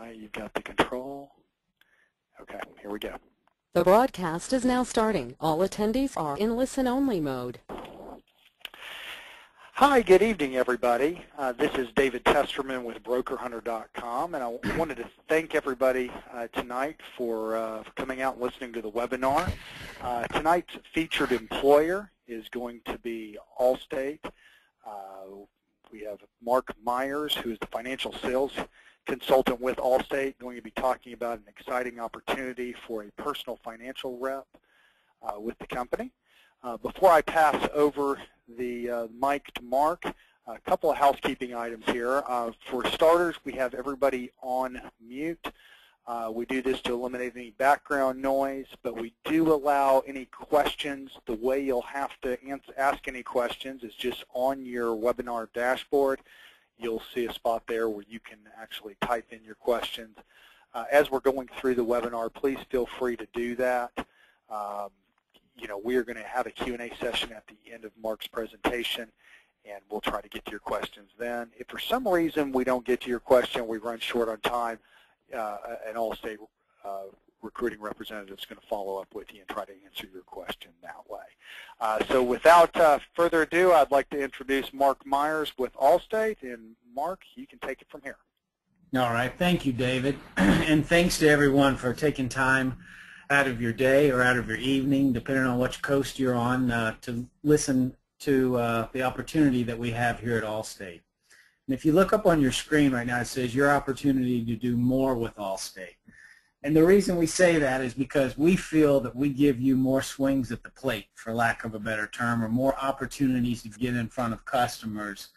right, you've got the control. Okay, here we go. The broadcast is now starting. All attendees are in listen-only mode. Hi, good evening, everybody. This is David Testerman with BrokerHunter.com, and I wanted to thank everybody tonight for coming out and listening to the webinar. Tonight's featured employer is going to be Allstate. We have Mark Myers, who is the financial sales consultant with Allstate, going to be talking about an exciting opportunity for a personal financial rep with the company. Before I pass over the mic to Mark, a couple of housekeeping items here. For starters, we have everybody on mute. We do this to eliminate any background noise, but we do allow any questions. The way you'll have to ask any questions is just on your webinar dashboard. You'll see a spot there where you can actually type in your questions. As we're going through the webinar, please feel free to do that. We are going to have a Q&A session at the end of Mark's presentation, and we'll try to get to your questions then. If for some reason we don't get to your question, we run short on time, an Allstate recruiting representative is going to follow up with you and try to answer your question that way. So without further ado, I'd like to introduce Mark Myers with Allstate, and Mark, you can take it from here. All right, thank you, David, and thanks to everyone for taking time out of your day or out of your evening, depending on which coast you're on, to listen to the opportunity that we have here at Allstate. And if you look up on your screen right now, it says your opportunity to do more with Allstate. And the reason we say that is because we feel that we give you more swings at the plate, for lack of a better term, or more opportunities to get in front of customers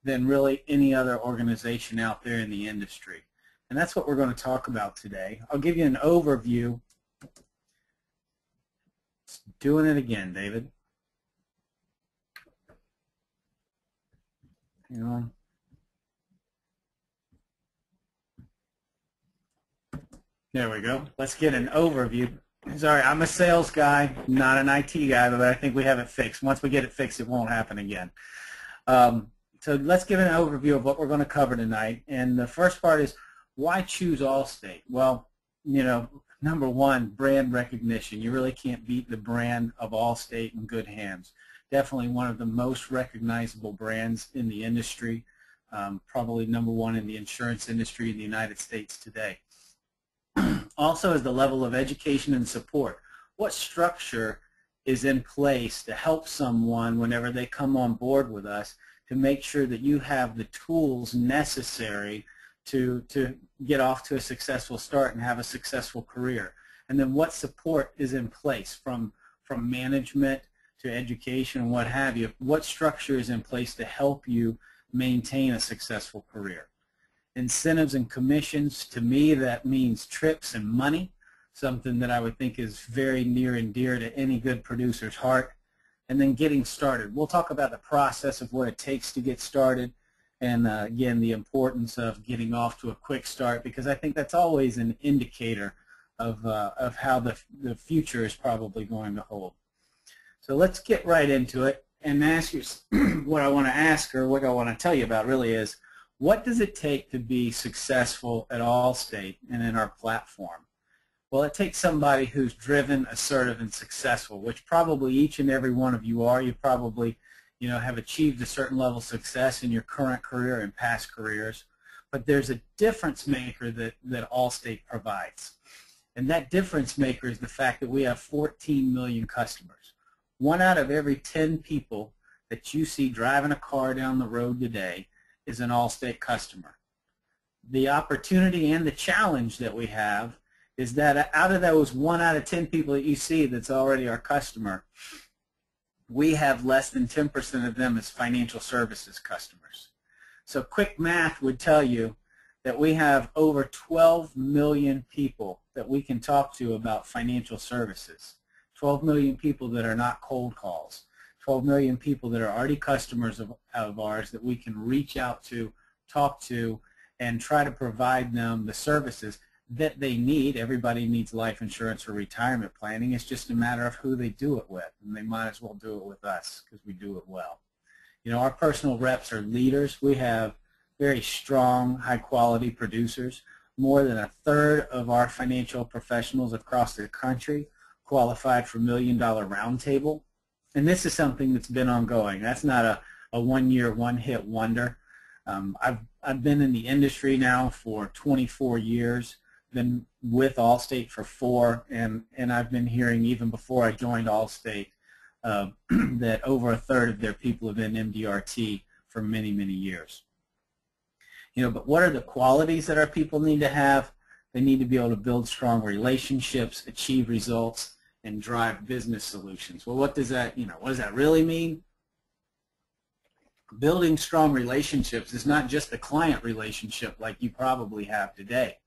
than really any other organization out there in the industry. And that's what we're going to talk about today. I'll give you an overview. Doing it again, David. Hang on. There we go. Let's get an overview. Sorry, I'm a sales guy, not an IT guy, but I think we have it fixed. Once we get it fixed, it won't happen again. So let's give an overview of what we're going to cover tonight. And the first part is, why choose Allstate? Well, number one, brand recognition. You really can't beat the brand of Allstate in good hands. Definitely one of the most recognizable brands in the industry, probably number one in the insurance industry in the United States today. Also is the level of education and support. What structure is in place to help someone whenever they come on board with us to make sure that you have the tools necessary to get off to a successful start and have a successful career? And then what support is in place from management to education and what have you? What structure is in place to help you maintain a successful career? Incentives and commissions, to me that means trips and money, something that I would think is very near and dear to any good producer's heart. And then getting started. We'll talk about the process of what it takes to get started, and again, the importance of getting off to a quick start, because I think that's always an indicator of how the future is probably going to hold. So let's get right into it and ask you what I want to ask, or what I want to tell you about really is, what does it take to be successful at Allstate and in our platform? Well, it takes somebody who's driven, assertive, and successful, which probably each and every one of you are. You probably have achieved a certain level of success in your current career and past careers. But there's a difference maker that Allstate provides. And that difference maker is the fact that we have 14 million customers. 1 out of every 10 people that you see driving a car down the road today is an Allstate customer. The opportunity and the challenge that we have is that out of those 1 out of 10 people that you see that's already our customer, we have less than 10% of them as financial services customers. So quick math would tell you that we have over 12 million people that we can talk to about financial services. 12 million people that are not cold calls. 12 million people that are already customers of ours that we can reach out to, talk to, and try to provide them the services that they need. Everybody needs life insurance or retirement planning. It's just a matter of who they do it with, and they might as well do it with us because we do it well. Our personal reps are leaders. We have very strong, high-quality producers. more than a third of our financial professionals across the country qualified for $1 Million Roundtable. And this is something that's been ongoing. That's not a one-year, one-hit wonder. I've been in the industry now for 24 years, been with Allstate for 4, and I've been hearing even before I joined Allstate that over a third of their people have been MDRT for many, many years. But what are the qualities that our people need to have? They need to be able to build strong relationships, achieve results, and drive business solutions. Well, what does that really mean? Building strong relationships is not just a client relationship like you probably have today.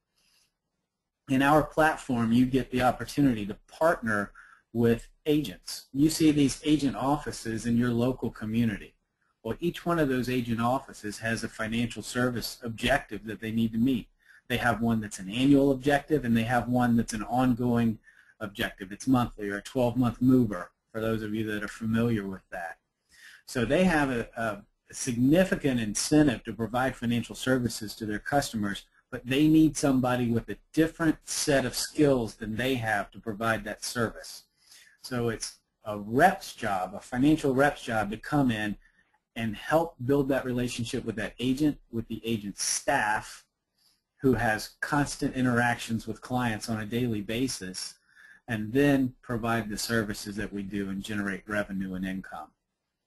In our platform, you get the opportunity to partner with agents. You see these agent offices in your local community. Well, each one of those agent offices has a financial service objective that they need to meet. They have one that's an annual objective, and they have one that's an ongoing objective. It's monthly or a 12-month mover, for those of you that are familiar with that. So they have a significant incentive to provide financial services to their customers, but they need somebody with a different set of skills than they have to provide that service. So it's a rep's job, a financial rep's job, to come in and help build that relationship with that agent, with the agent's staff, who has constant interactions with clients on a daily basis, and then provide the services that we do and generate revenue and income.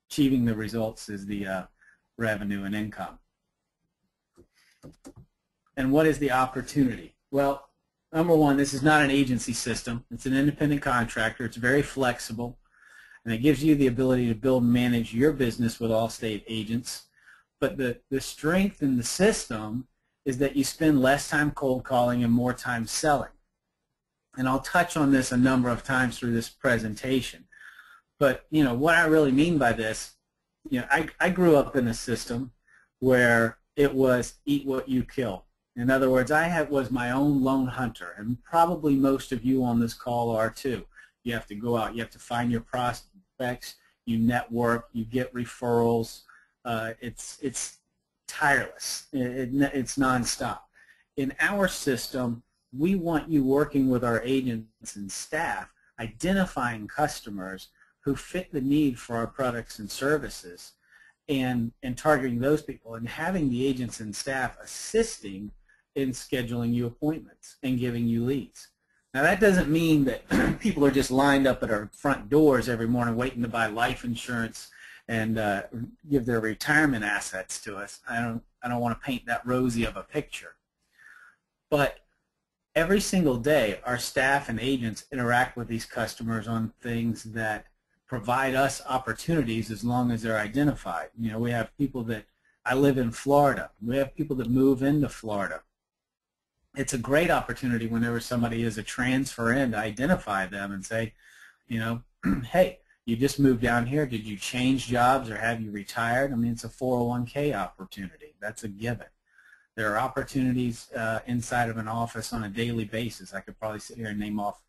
Achieving the results is the revenue and income. And what is the opportunity? Well, number one, this is not an agency system. It's an independent contractor. It's very flexible, and it gives you the ability to build and manage your business with Allstate agents. But the strength in the system is that you spend less time cold calling and more time selling. And I'll touch on this a number of times through this presentation. But what I really mean by this, I grew up in a system where it was eat what you kill. In other words, I was my own lone hunter, and probably most of you on this call are too. You have to go out, you have to find your prospects, you network, you get referrals. It's tireless. It's nonstop. In our system, we want you working with our agents and staff, identifying customers who fit the need for our products and services, and targeting those people, and having the agents and staff assisting in scheduling you appointments and giving you leads. Now, that doesn't mean that people are just lined up at our front doors every morning waiting to buy life insurance and give their retirement assets to us. I don't want to paint that rosy of a picture. But every single day, our staff and agents interact with these customers on things that provide us opportunities as long as they're identified. We have people that, I live in Florida. We have people that move into Florida. It's a great opportunity whenever somebody is a transfer in to identify them and say, hey, you just moved down here. Did you change jobs or have you retired? I mean, it's a 401k opportunity. That's a given. There are opportunities inside of an office on a daily basis. I could probably sit here and name off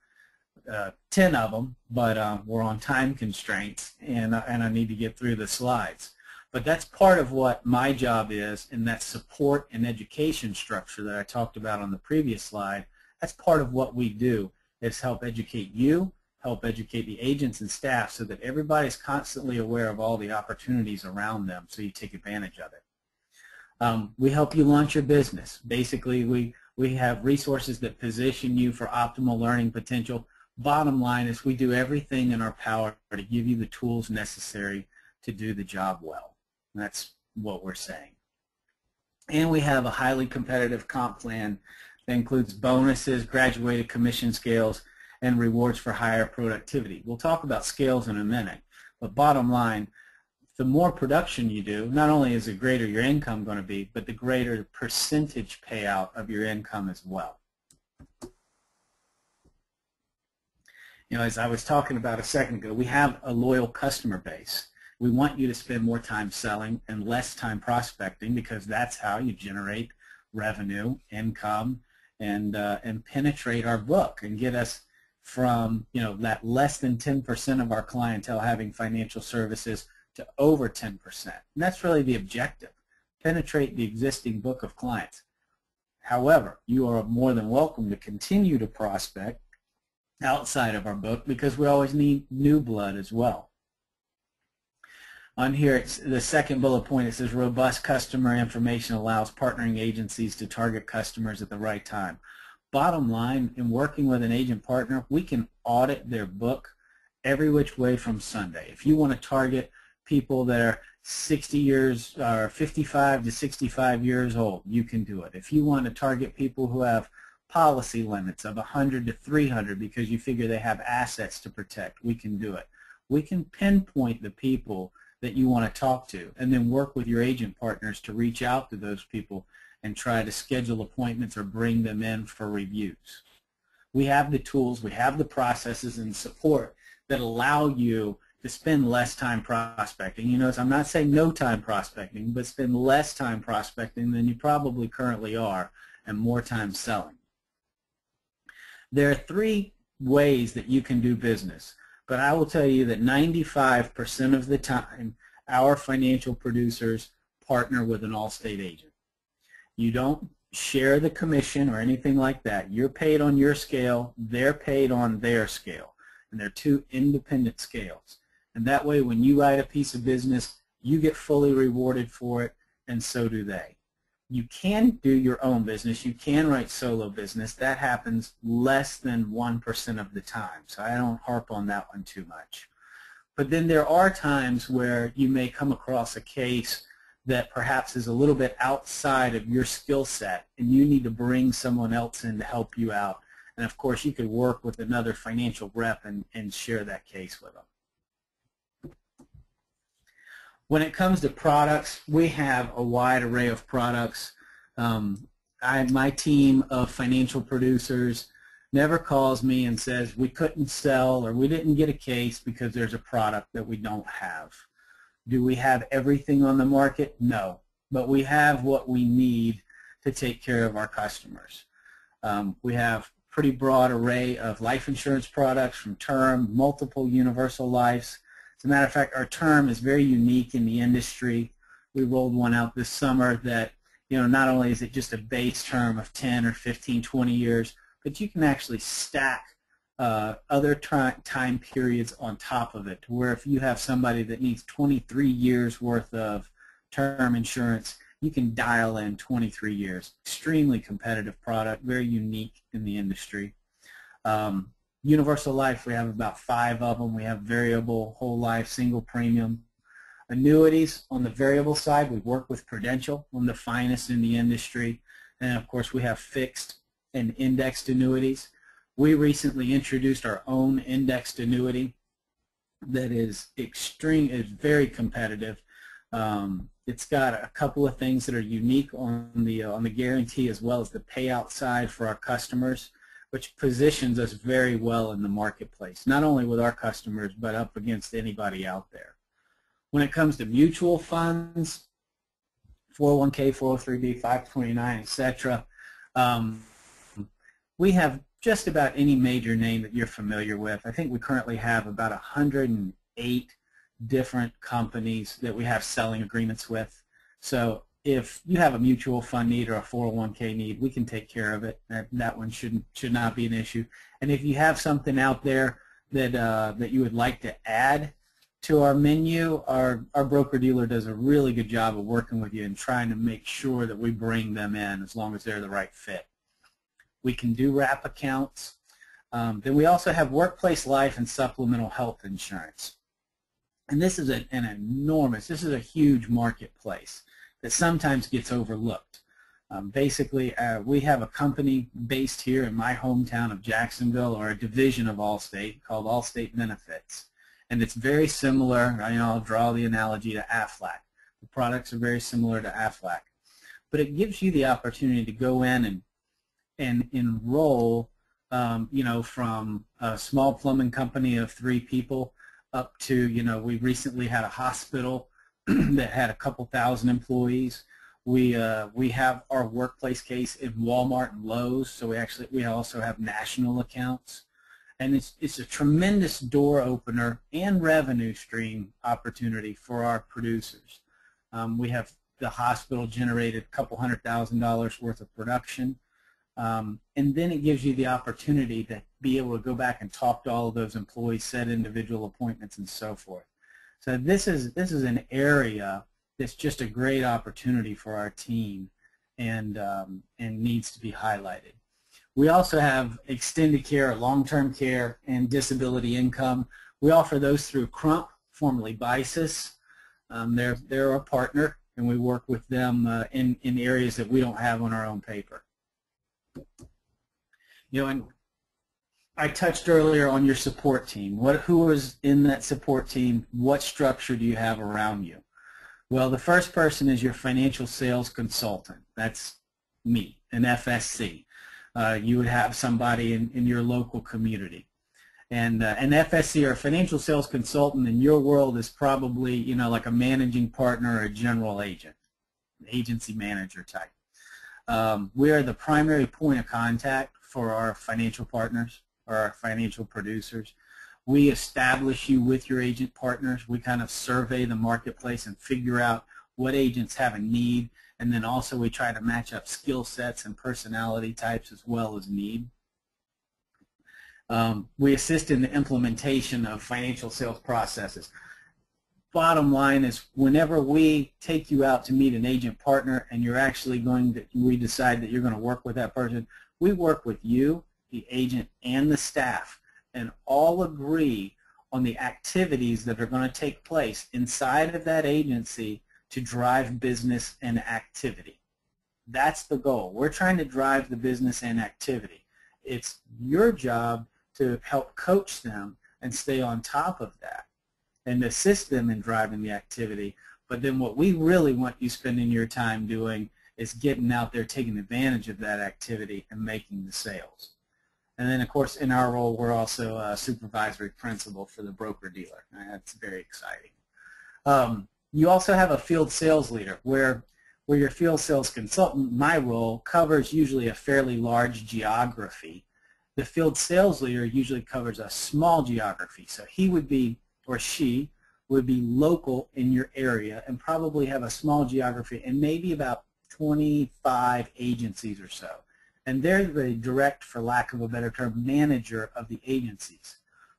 10 of them, but we're on time constraints, and I need to get through the slides. But that's part of what my job is in that support and education structure that I talked about on the previous slide. That's part of what we do, is help educate you, help educate the agents and staff so that everybody's constantly aware of all the opportunities around them so you take advantage of it. We help you launch your business. Basically, we have resources that position you for optimal learning potential. Bottom line is we do everything in our power to give you the tools necessary to do the job well. And that's what we're saying. And we have a highly competitive comp plan that includes bonuses, graduated commission scales, and rewards for higher productivity. We'll talk about scales in a minute, but bottom line, the more production you do, not only is the greater your income going to be, but the greater the percentage payout of your income as well. As I was talking about a second ago, we have a loyal customer base. We want you to spend more time selling and less time prospecting, because that's how you generate revenue, income, and penetrate our book and get us from that less than 10% of our clientele having financial services to over 10%. And that's really the objective. Penetrate the existing book of clients. However, you are more than welcome to continue to prospect outside of our book because we always need new blood as well. On here, it's the second bullet point. It says robust customer information allows partnering agencies to target customers at the right time. Bottom line, in working with an agent partner, we can audit their book every which way from Sunday. If you want to target people that are 60 years or 55 to 65 years old, you can do it. If you want to target people who have policy limits of 100 to 300 because you figure they have assets to protect, we can do it. We can pinpoint the people that you want to talk to and then work with your agent partners to reach out to those people and try to schedule appointments or bring them in for reviews. We have the tools, we have the processes and support that allow you to spend less time prospecting. You notice I'm not saying no time prospecting, but spend less time prospecting than you probably currently are and more time selling. There are 3 ways that you can do business, but I will tell you that 95% of the time our financial producers partner with an Allstate agent. You don't share the commission or anything like that. You're paid on your scale, they're paid on their scale, and they're 2 independent scales. And that way when you write a piece of business, you get fully rewarded for it, and so do they. You can do your own business. You can write solo business. That happens less than 1% of the time, so I don't harp on that one too much. But then there are times where you may come across a case that perhaps is a little bit outside of your skill set, and you need to bring someone else in to help you out. And of course, you could work with another financial rep and share that case with them. When it comes to products, we have a wide array of products. My team of financial producers never calls me and says we couldn't sell or we didn't get a case because there's a product that we don't have. Do we have everything on the market? No, but we have what we need to take care of our customers. We have a pretty broad array of life insurance products from term, multiple universal lives. As a matter of fact, our term is very unique in the industry. We rolled one out this summer that, not only is it just a base term of 10 or 15, 20 years, but you can actually stack other time periods on top of it, to where if you have somebody that needs 23 years worth of term insurance, you can dial in 23 years. Extremely competitive product, very unique in the industry. Universal life, we have about 5 of them. We have variable, whole life, single premium. Annuities, on the variable side, we work with Prudential, one of the finest in the industry. And of course, we have fixed and indexed annuities. We recently introduced our own indexed annuity that is very competitive. It's got a couple of things that are unique on the guarantee as well as the payout side for our customers, which positions us very well in the marketplace, not only with our customers, but up against anybody out there. When it comes to mutual funds, 401k, 403b, 529, etc., we have just about any major name that you're familiar with. I think we currently have about 108 different companies that we have selling agreements with. So if you have a mutual fund need or a 401k need, we can take care of it. That one should not be an issue. And if you have something out there that you would like to add to our menu, our broker-dealer does a really good job of working with you and trying to make sure that we bring them in as long as they're the right fit. We can do wrap accounts. Then we also have workplace life and supplemental health insurance. And this is this is a huge marketplace that sometimes gets overlooked. Basically, we have a company based here in my hometown of Jacksonville, or a division of Allstate called Allstate Benefits. And it's very similar, I'll draw the analogy to Aflac. The products are very similar to Aflac. But it gives you the opportunity to go in and enroll, from a small plumbing company of 3 people up to, we recently had a hospital that had a couple thousand employees. We have our workplace case in Walmart and Lowe's, so we also have national accounts. And it's a tremendous door opener and revenue stream opportunity for our producers. We have the hospital generated a couple $100,000 worth of production. And then it gives you the opportunity to be able to go back and talk to all of those employees, set individual appointments, and so forth. So this is an area that's just a great opportunity for our team, and needs to be highlighted. We also have extended care, long-term care, and disability income. We offer those through Crump, formerly BICIS. They're a partner, and we work with them in areas that we don't have on our own paper. And I touched earlier on your support team. Who is in that support team? What structure do you have around you? Well, the first person is your financial sales consultant. That's me, an FSC. You would have somebody in your local community. And an FSC, or a financial sales consultant, in your world is probably, like a managing partner or a general agent, an agency manager type. We are the primary point of contact for our financial partners or our financial producers. We establish you with your agent partners. We kind of survey the marketplace and figure out what agents have a need, and then also we try to match up skill sets and personality types as well as need. We assist in the implementation of financial sales processes. Bottom line is, whenever we take you out to meet an agent partner and you're actually we decide that you're going to work with that person, we work with you, the agent, and the staff, and all agree on the activities that are going to take place inside of that agency to drive business and activity. That's the goal. We're trying to drive the business and activity. It's your job to help coach them and stay on top of that and assist them in driving the activity. But then what we really want you spending your time doing is getting out there, taking advantage of that activity and making the sales. And then, of course, in our role, we're also a supervisory principal for the broker-dealer. That's very exciting. You also have a field sales leader, where your field sales consultant, my role, covers usually a fairly large geography. The field sales leader usually covers a small geography. So he would be, or she would be, local in your area and probably have a small geography and maybe about 25 agencies or so. And they're the direct, for lack of a better term, manager of the agencies.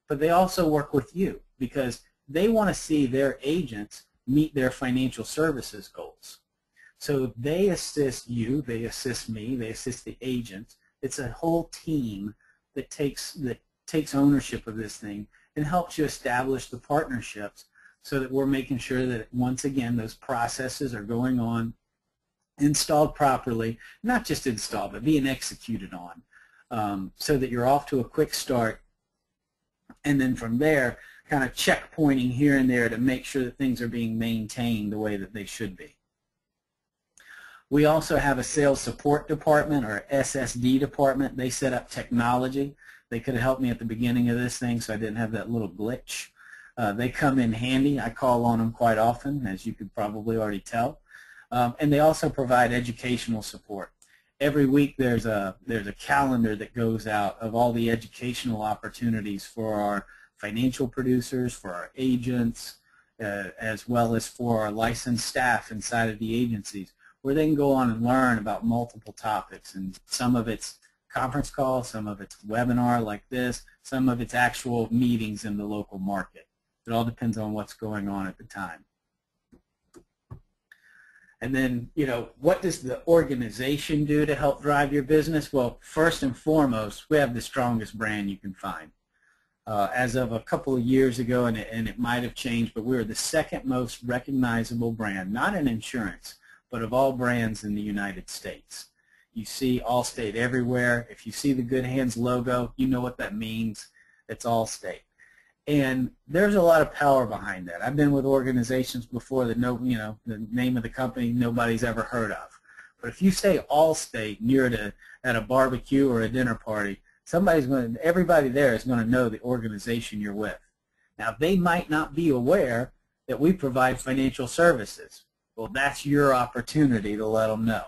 But they also work with you because they want to see their agents meet their financial services goals. So they assist you, they assist me, they assist the agents. It's a whole team that takes ownership of this thing and helps you establish the partnerships so that we're making sure that, once again, those processes are going on, installed properly, not just installed, but being executed on, so that you're off to a quick start, and then from there, kind of checkpointing here and there to make sure that things are being maintained the way that they should be. We also have a sales support department, or SSD department. They set up technology. They could have helped me at the beginning of this thing so I didn't have that little glitch. They come in handy. I call on them quite often, as you could probably already tell. And they also provide educational support. Every week there's a calendar that goes out of all the educational opportunities for our financial producers, for our agents, as well as for our licensed staff inside of the agencies, where they can go on and learn about multiple topics. And some of it's conference calls, some of it's webinar like this, some of it's actual meetings in the local market. It all depends on what's going on at the time. And then, what does the organization do to help drive your business? Well, first and foremost, we have the strongest brand you can find. As of a couple of years ago, and it might have changed, but we're the second most recognizable brand, not in insurance, but of all brands in the United States. You see Allstate everywhere. If you see the Good Hands logo, you know what that means. It's Allstate. And there's a lot of power behind that. I've been with organizations before that the name of the company nobody's ever heard of. But if you say Allstate and you're at a barbecue or a dinner party, everybody there is going to know the organization you're with. Now, they might not be aware that we provide financial services. Well, that's your opportunity to let them know.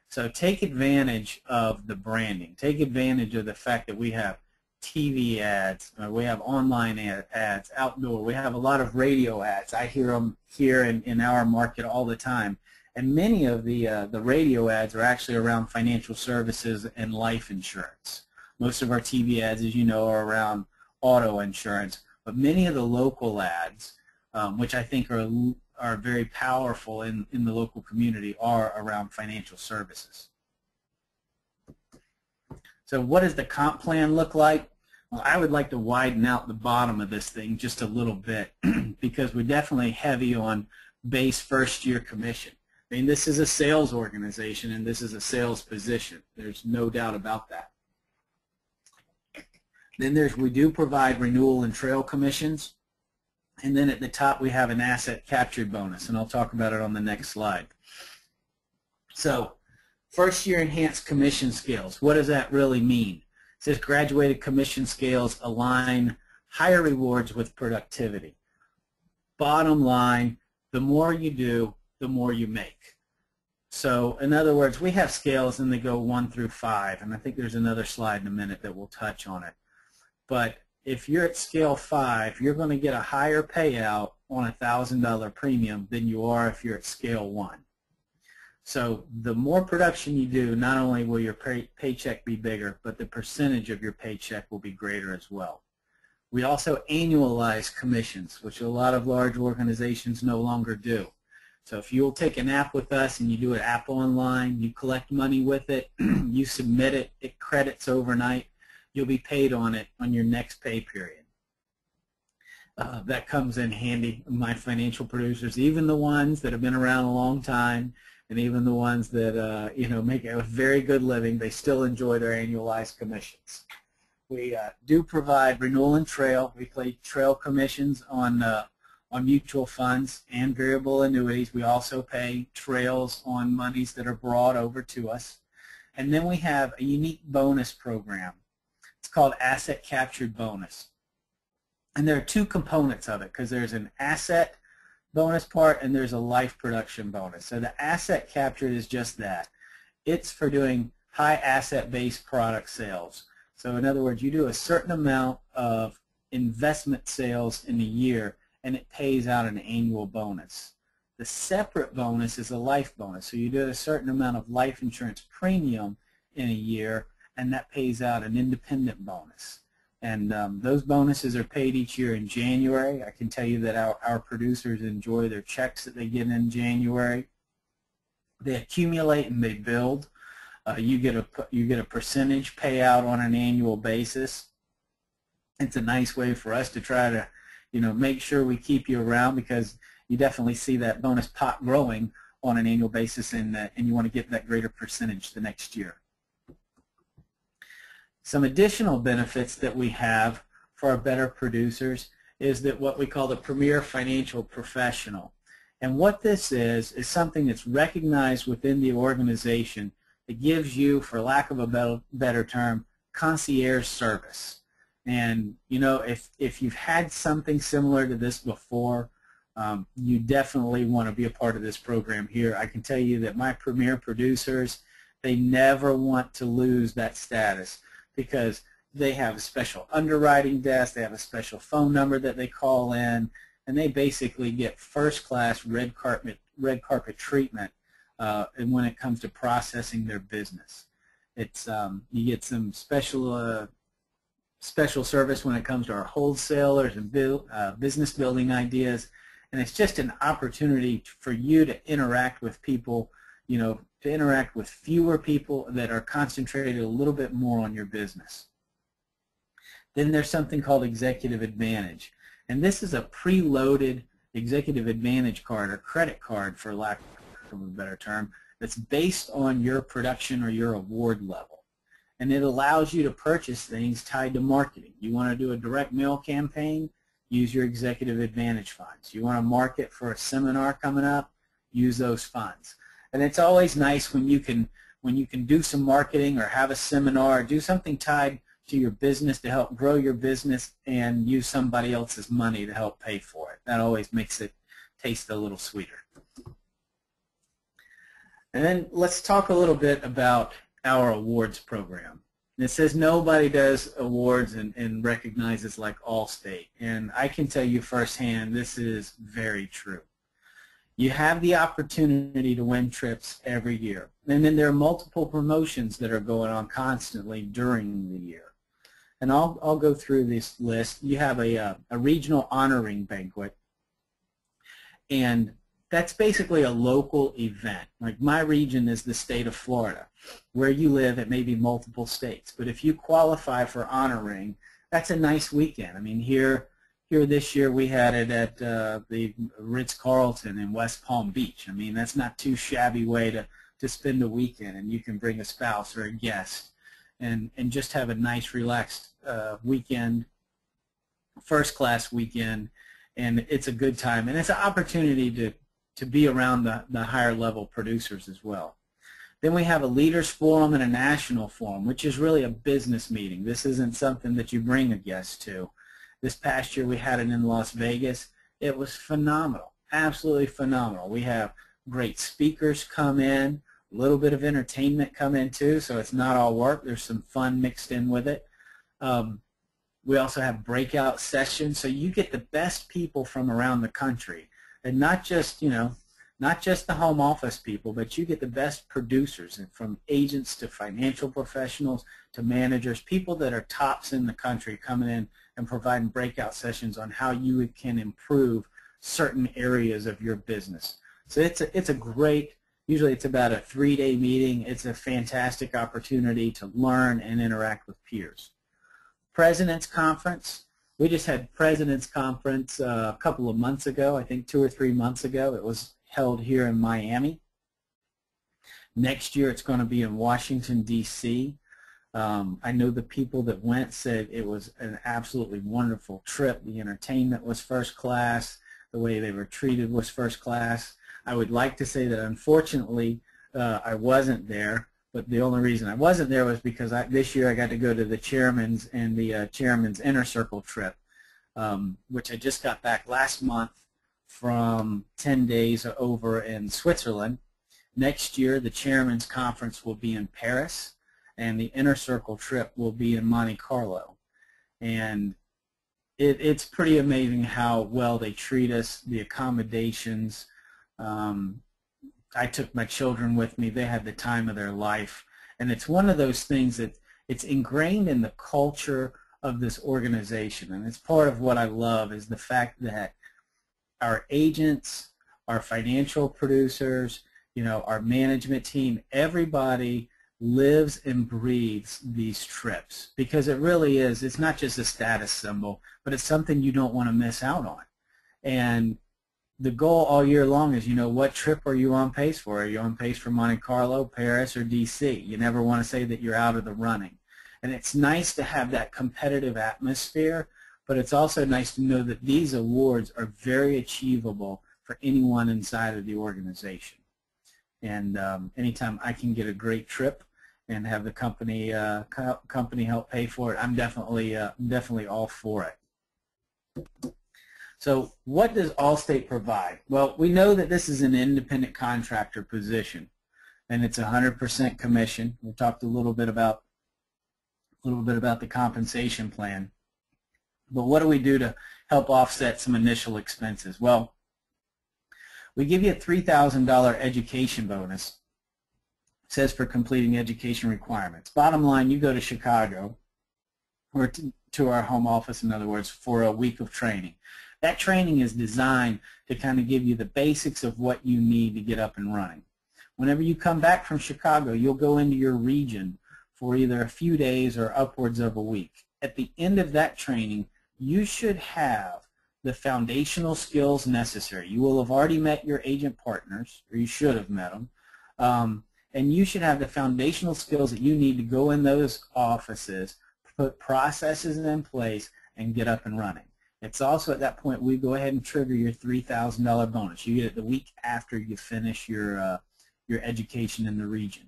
So take advantage of the branding. Take advantage of the fact that we have TV ads, we have online ads, outdoor. We have a lot of radio ads. I hear them here in our market all the time. And many of the radio ads are actually around financial services and life insurance. Most of our TV ads, as you know, are around auto insurance, but many of the local ads, which I think are very powerful in the local community, are around financial services. So what does the comp plan look like? Well, I would like to widen out the bottom of this thing just a little bit because we're definitely heavy on base first-year commission. I mean, this is a sales organization and this is a sales position. There's no doubt about that. Then we do provide renewal and trail commissions. And then at the top we have an asset captured bonus, and I'll talk about it on the next slide. So first year enhanced commission scales, what does that really mean? It says graduated commission scales align higher rewards with productivity. Bottom line, the more you do, the more you make. So in other words, we have scales and they go 1 through 5, and I think there's another slide in a minute that will touch on it. But if you're at scale 5, you're going to get a higher payout on a $1,000 premium than you are if you're at scale 1. So the more production you do, not only will your paycheck be bigger, but the percentage of your paycheck will be greater as well. We also annualize commissions, which a lot of large organizations no longer do. So if you'll take an app with us and you do an app online, you collect money with it, you submit it, it credits overnight, you'll be paid on it on your next pay period. That comes in handy. My financial producers, even the ones that have been around a long time, and even the ones that make a very good living, they still enjoy their annualized commissions. We do provide renewal and trail. We pay trail commissions on mutual funds and variable annuities. We also pay trails on monies that are brought over to us. And then we have a unique bonus program. It's called Asset Captured Bonus. And there are two components of it, because there's an asset bonus part and there's a life production bonus. So the asset captured is just that. It's for doing high asset-based product sales. So in other words, you do a certain amount of investment sales in a year and it pays out an annual bonus. The separate bonus is a life bonus. So you do a certain amount of life insurance premium in a year and that pays out an independent bonus. And those bonuses are paid each year in January. I can tell you that our producers enjoy their checks that they get in January. They accumulate and they build. You get a percentage payout on an annual basis. It's a nice way for us to try to, make sure we keep you around, because you definitely see that bonus pot growing on an annual basis, and you want to get that greater percentage the next year. Some additional benefits that we have for our better producers is that what we call the Premier Financial Professional. And what this is something that's recognized within the organization that gives you, for lack of a better term, concierge service. And if you've had something similar to this before, you definitely want to be a part of this program here. I can tell you that my Premier producers, they never want to lose that status, because they have a special underwriting desk, they have a special phone number that they call in, and they basically get first-class red carpet treatment and when it comes to processing their business. It's you get some special service when it comes to our wholesalers and business building ideas, and it's just an opportunity for you to interact with people, to interact with fewer people that are concentrated a little bit more on your business. Then there's something called Executive Advantage, and this is a preloaded Executive Advantage card, or credit card for lack of a better term, that's based on your production or your award level. And it allows you to purchase things tied to marketing. You want to do a direct mail campaign, use your Executive Advantage funds. You want to market for a seminar coming up, use those funds. And it's always nice when you can do some marketing or have a seminar, do something tied to your business to help grow your business, and use somebody else's money to help pay for it. That always makes it taste a little sweeter. And then let's talk a little bit about our awards program. And it says nobody does awards and recognizes like Allstate. And I can tell you firsthand, this is very true. You have the opportunity to win trips every year. And then there are multiple promotions that are going on constantly during the year. And I'll go through this list. You have a regional honoring banquet, and that's basically a local event. Like my region is the state of Florida. Where you live, it may be multiple states. But if you qualify for honoring, that's a nice weekend. I mean, here this year we had it at the Ritz-Carlton in West Palm Beach. I mean, that's not too shabby way to spend a weekend, and you can bring a spouse or a guest and just have a nice relaxed weekend, first-class weekend, and it's a good time. And it's an opportunity to be around the higher-level producers as well. Then we have a leaders forum and a national forum, which is really a business meeting. This isn't something that you bring a guest to. This past year we had it in Las Vegas. It was phenomenal, absolutely phenomenal. We have great speakers come in, a little bit of entertainment come in too, so it's not all work. There's some fun mixed in with it. We also have breakout sessions, so you get the best people from around the country, and not just, not just the home office people, but you get the best producers, and from agents to financial professionals to managers, people that are tops in the country coming in and providing breakout sessions on how you can improve certain areas of your business. So it's a great, usually it's about a 3-day meeting. It's a fantastic opportunity to learn and interact with peers. President's Conference. We just had President's Conference a couple of months ago, I think 2 or 3 months ago. It was held here in Miami. Next year it's going to be in Washington, D.C. I know the people that went said it was an absolutely wonderful trip. The entertainment was first class. The way they were treated was first class. I would like to say that unfortunately I wasn't there, but the only reason I wasn't there was because this year I got to go to the chairman's and the chairman's inner circle trip, which I just got back last month from 10 days over in Switzerland. Next year the chairman's conference will be in Paris, and the inner circle trip will be in Monte Carlo. And it's pretty amazing how well they treat us, the accommodations. I took my children with me. They had the time of their life. And it's one of those things that it's ingrained in the culture of this organization. And it's part of what I love is the fact that our agents, our financial producers, our management team, everybody lives and breathes these trips, because it really is, it's not just a status symbol, but it's something you don't want to miss out on. And the goal all year long is, what trip are you on pace for? Are you on pace for Monte Carlo, Paris, or D.C.? You never want to say that you're out of the running. And it's nice to have that competitive atmosphere, but it's also nice to know that these awards are very achievable for anyone inside of the organization. And anytime I can get a great trip and have the company help pay for it, I'm definitely all for it. So what does Allstate provide? Well, we know that this is an independent contractor position, and it's 100% commission. We talked a little bit about the compensation plan. But what do we do to help offset some initial expenses? Well, we give you a $3,000 education bonus. It says for completing education requirements. Bottom line, you go to Chicago, or to our home office, in other words, for a week of training. That training is designed to kind of give you the basics of what you need to get up and running. Whenever you come back from Chicago, you'll go into your region for either a few days or upwards of a week. At the end of that training, you should have the foundational skills necessary. You will have already met your agent partners, or you should have met them, and you should have the foundational skills that you need to go in those offices, put processes in place, and get up and running. It's also at that point we go ahead and trigger your $3,000 bonus. You get it the week after you finish your education in the region.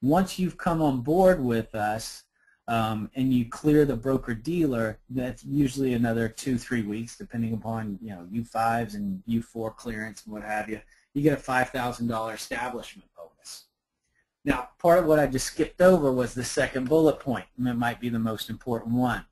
Once you've come on board with us and you clear the broker-dealer, that's usually another 2-3 weeks, depending upon U5s and U4 clearance and what have you. You get a $5,000 establishment bonus. Now, part of what I just skipped over was the second bullet point, and it might be the most important one.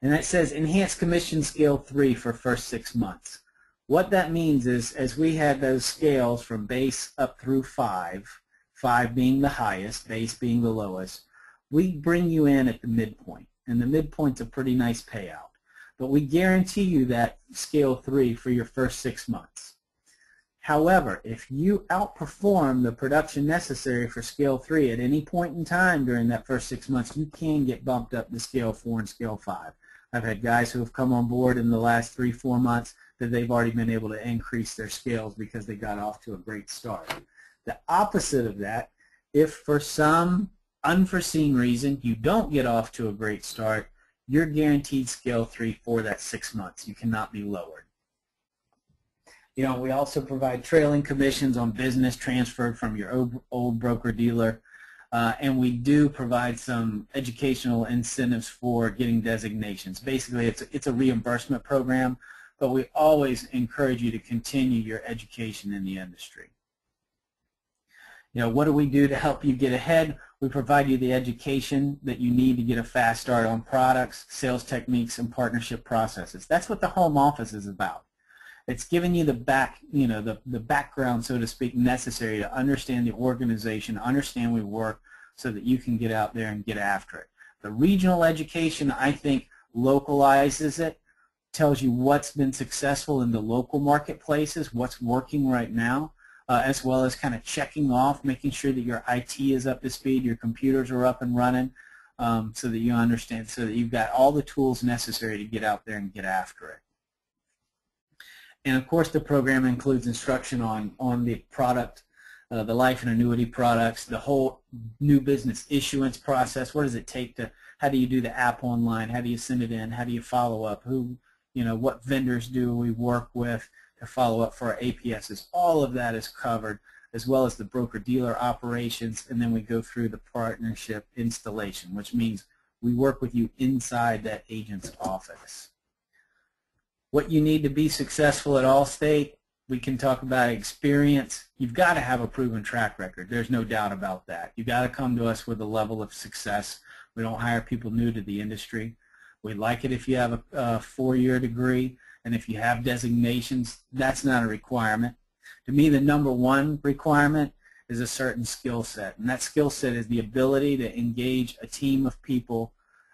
And that says enhanced commission scale 3 for first 6 months. What that means is, as we had those scales from base up through 5, 5 being the highest, base being the lowest, we bring you in at the midpoint. And the midpoint's a pretty nice payout. But we guarantee you that scale 3 for your first 6 months. However, if you outperform the production necessary for scale 3 at any point in time during that first 6 months, you can get bumped up to scale 4 and scale 5. I've had guys who have come on board in the last 3-4 months that they've already been able to increase their scales because they got off to a great start. The opposite of that, if for some unforeseen reason you don't get off to a great start, you're guaranteed scale 3 for that 6 months. You cannot be lowered. You know, we also provide trailing commissions on business transferred from your old broker-dealer, and we do provide some educational incentives for getting designations. Basically, it's a reimbursement program, but we always encourage you to continue your education in the industry. You know, what do we do to help you get ahead? We provide you the education that you need to get a fast start on products, sales techniques, and partnership processes. That's what the home office is about. It's giving you the background, so to speak, necessary to understand the organization, understand we work, so that you can get out there and get after it. The regional education, I think, localizes it, tells you what's been successful in the local marketplaces, what's working right now, as well as kind of checking off, making sure that your IT is up to speed, your computers are up and running, so that you understand, so that you've got all the tools necessary to get out there and get after it. And of course, the program includes instruction on the product, the life and annuity products, the whole new business issuance process. What does it take to, how do you do the app online? How do you send it in? How do you follow up? Who, you know, what vendors do we work with to follow up for our APSs? All of that is covered, as well as the broker-dealer operations, and then we go through the partnership installation, which means we work with you inside that agent's office. What you need to be successful at Allstate, we can talk about experience. You've got to have a proven track record. There's no doubt about that. You've got to come to us with a level of success. We don't hire people new to the industry. We like it if you have a 4-year degree, and if you have designations, that's not a requirement. To me, the #1 requirement is a certain skill set, and that skill set is the ability to engage a team of people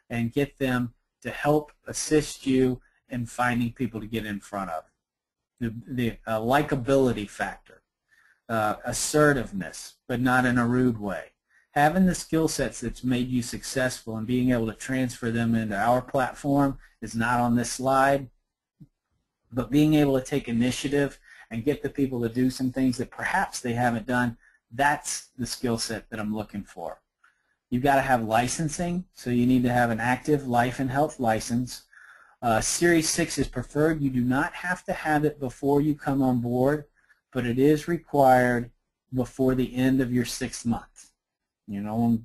and get them to help assist you in finding people to get in front of. The likability factor, assertiveness, but not in a rude way. Having the skill sets that's made you successful and being able to transfer them into our platform is not on this slide, but being able to take initiative and get the people to do some things that perhaps they haven't done, that's the skill set that I'm looking for. You've got to have licensing, so you need to have an active life and health license. Series 6 is preferred. You do not have to have it before you come on board, but it is required before the end of your 6th month. You know,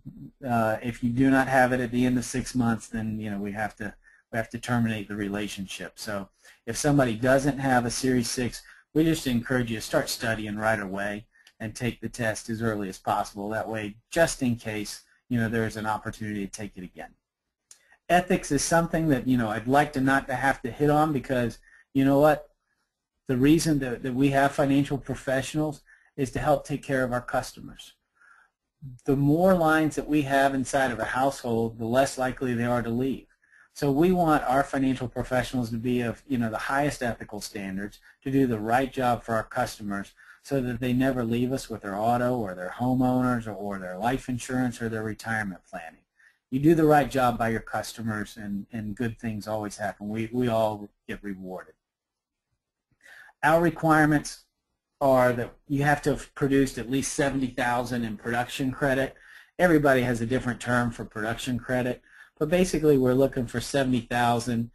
if you do not have it at the end of 6 months, then you know we have to terminate the relationship. So if somebody doesn't have a Series 6, we just encourage you to start studying right away and take the test as early as possible. That way, just in case, you know, there's an opportunity to take it again. Ethics is something that, you know, I'd like to not to have to hit on, because, you know what, the reason that we have financial professionals is to help take care of our customers. The more lines that we have inside of a household, the less likely they are to leave. So we want our financial professionals to be of, you know, the highest ethical standards, to do the right job for our customers, so that they never leave us with their auto or their homeowners or their life insurance or their retirement planning. You do the right job by your customers, and good things always happen. We all get rewarded. Our requirements are that you have to have produced at least $70,000 in production credit. Everybody has a different term for production credit, but basically we're looking for $70,000,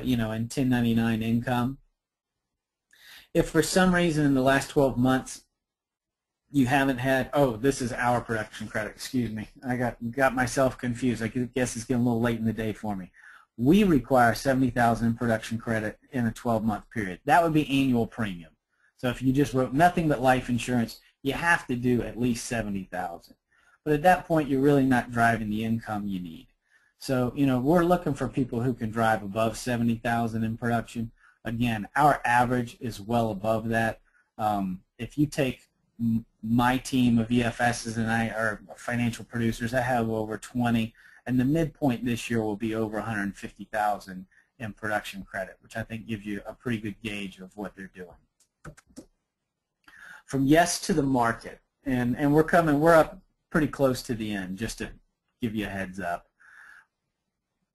you know, in 1099 income. If for some reason in the last 12 months you haven't had, oh, this is our production credit, excuse me. I got myself confused. I guess it's getting a little late in the day for me. We require $70,000 in production credit in a 12-month period. That would be annual premium. So if you just wrote nothing but life insurance, you have to do at least $70,000. But at that point, you're really not driving the income you need. So, you know, we're looking for people who can drive above $70,000 in production. Again, our average is well above that. If you take my team of EFSs and I are financial producers, I have over 20, and the midpoint this year will be over 150,000 in production credit, which I think gives you a pretty good gauge of what they're doing. From yes to the market, and we're up pretty close to the end, just to give you a heads up.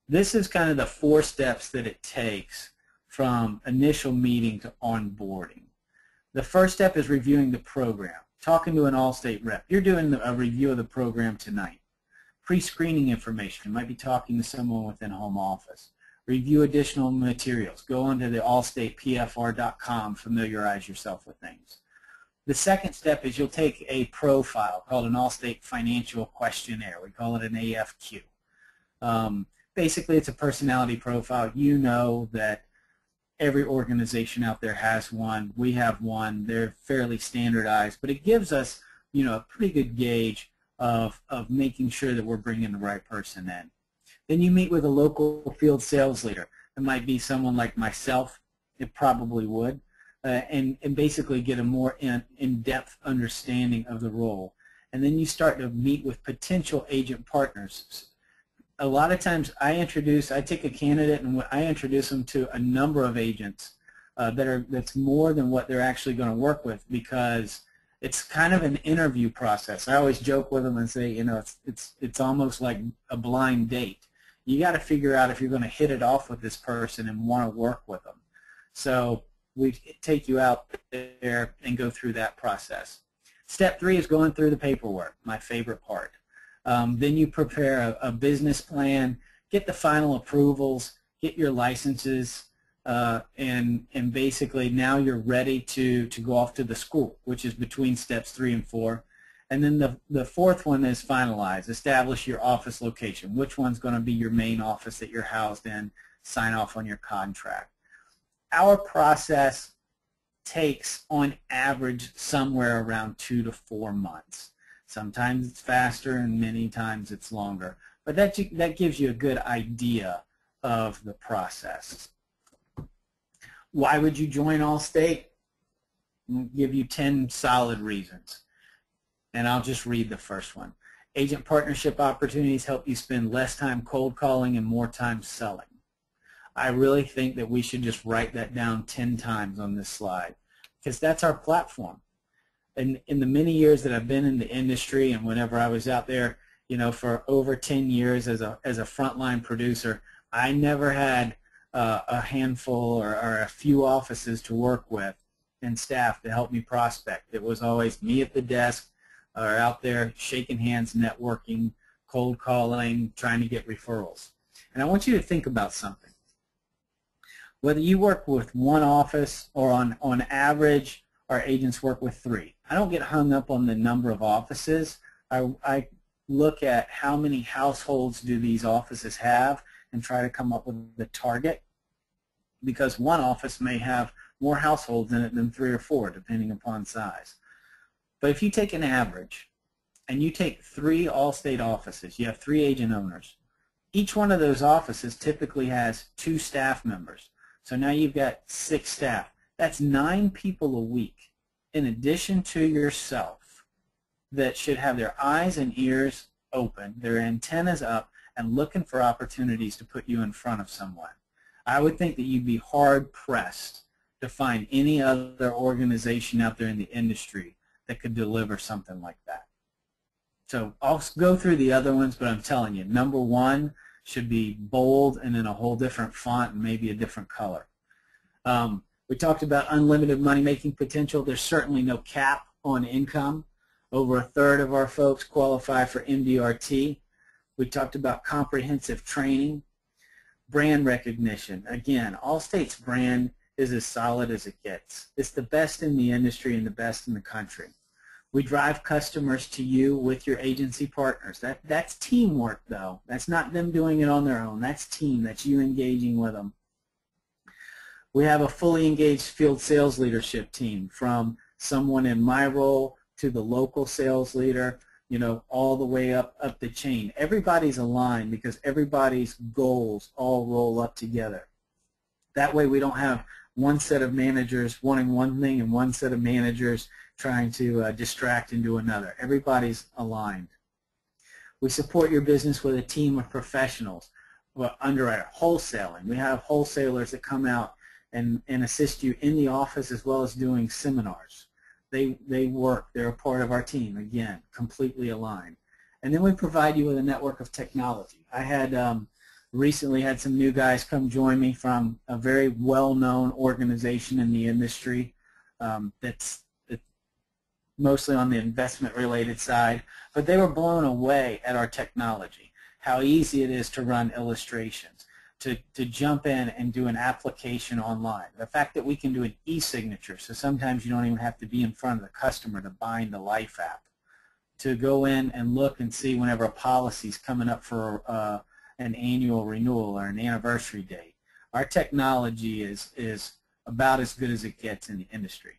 This is kind of the 4 steps that it takes from initial meeting to onboarding. The first step is reviewing the program, talking to an Allstate rep. You're doing a review of the program tonight. Pre-screening information, you might be talking to someone within home office. Review additional materials. Go onto the allstatepfr.com, familiarize yourself with things. The second step is you'll take a profile called an Allstate Financial Questionnaire. We call it an AFQ. Basically, it's a personality profile. You know that every organization out there has one. We have one. They're fairly standardized, but it gives us, a pretty good gauge of making sure that we're bringing the right person in. Then you meet with a local field sales leader. It might be someone like myself. It probably would. And basically get a more in-depth understanding of the role. And then you start to meet with potential agent partners. A lot of times I take a candidate and I introduce them to a number of agents that's more than what they're actually going to work with, because it's kind of an interview process. I always joke with them and say, it's almost like a blind date. You got to figure out if you're going to hit it off with this person and want to work with them. So we take you out there and go through that process. Step 3 is going through the paperwork, my favorite part. Then you prepare a business plan, get the final approvals, get your licenses, and basically now you're ready to go off to the school, which is between steps 3 and 4. And then the 4th one is finalize, establish your office location, which one's going to be your main office that you're housed in, sign off on your contract. Our process takes, on average, somewhere around 2 to 4 months. Sometimes it's faster and many times it's longer. But that gives you a good idea of the process. Why would you join Allstate? I'll give you 10 solid reasons. And I'll just read the first one. Agent partnership opportunities help you spend less time cold calling and more time selling. I really think that we should just write that down 10 times on this slide, because that's our platform. And in the many years that I've been in the industry, and whenever I was out there, for over 10 years as a frontline producer, I never had a handful or a few offices to work with and staff to help me prospect. It was always me at the desk or out there shaking hands, networking, cold calling, trying to get referrals. And I want you to think about something. Whether you work with one office or on average, our agents work with 3. I don't get hung up on the number of offices. I look at how many households do these offices have and try to come up with the target, because one office may have more households in it than 3 or 4, depending upon size. But if you take an average and you take 3 Allstate offices, you have 3 agent owners. Each one of those offices typically has 2 staff members. So now you've got 6 staff. That's 9 people a week, in addition to yourself, that should have their eyes and ears open, their antennas up, and looking for opportunities to put you in front of someone. I would think that you'd be hard-pressed to find any other organization out there in the industry that could deliver something like that. So I'll go through the other ones, but I'm telling you, number 1 should be bold and in a whole different font and maybe a different color. We talked about unlimited money-making potential. There's certainly no cap on income. Over 1/3 of our folks qualify for MDRT. We talked about comprehensive training. Brand recognition. Again, Allstate's brand is as solid as it gets. It's the best in the industry and the best in the country. We drive customers to you with your agency partners. That's teamwork, though. That's not them doing it on their own. That's team. That's you engaging with them. We have a fully engaged field sales leadership team, from someone in my role to the local sales leader, all the way up the chain. Everybody's aligned because everybody's goals all roll up together. That way we don't have one set of managers wanting one thing and one set of managers trying to distract and do another. Everybody's aligned. We support your business with a team of professionals. Well, underwriter, wholesaling. We have wholesalers that come out and assist you in the office as well as doing seminars. They work. They're a part of our team. Again, completely aligned. And then we provide you with a network of technology. I had recently had some new guys come join me from a very well-known organization in the industry that's mostly on the investment-related side, but they were blown away at our technology, how easy it is to run illustrations, to jump in and do an application online. The fact that we can do an e-signature, so sometimes you don't even have to be in front of the customer to bind the Life app, to go in and look and see whenever a policy is coming up for an annual renewal or an anniversary date. Our technology is about as good as it gets in the industry.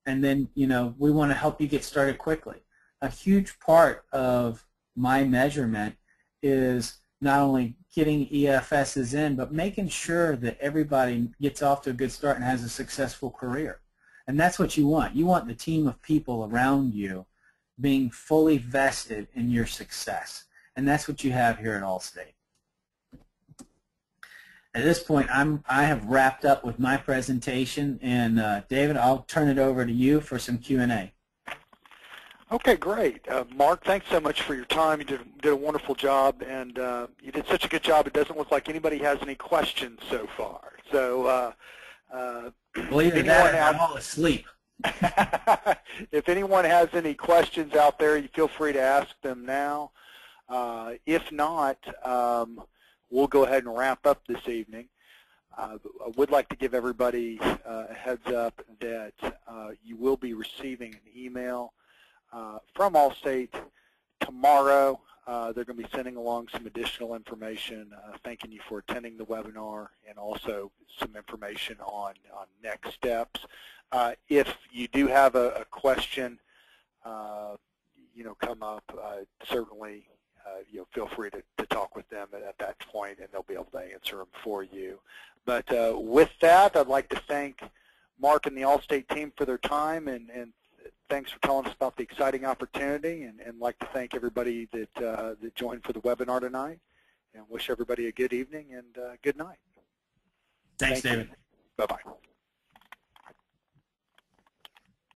And then, you know, we want to help you get started quickly. A huge part of my measurement is not only getting EFSs in, but making sure that everybody gets off to a good start and has a successful career. And that's what you want. You want the team of people around you being fully vested in your success. And that's what you have here at Allstate. At this point, I have wrapped up with my presentation, and David, I'll turn it over to you for some Q&A. Okay, great. Mark, thanks so much for your time. You did a wonderful job, and you did such a good job, it doesn't look like anybody has any questions so far. So, well, either that or I'm all asleep. If anyone has any questions out there, you feel free to ask them now. If not, we'll go ahead and wrap up this evening. I would like to give everybody a heads up that you will be receiving an email from Allstate tomorrow. They're going to be sending along some additional information, thanking you for attending the webinar, and also some information on next steps. If you do have a question, you know, come up, certainly you know, feel free to talk with them at that point, and they'll be able to answer them for you. But with that, I'd like to thank Mark and the Allstate team for their time, and thanks for telling us about the exciting opportunity, and like to thank everybody that joined for the webinar tonight, and wish everybody a good evening and good night. Thanks, David. Bye-bye.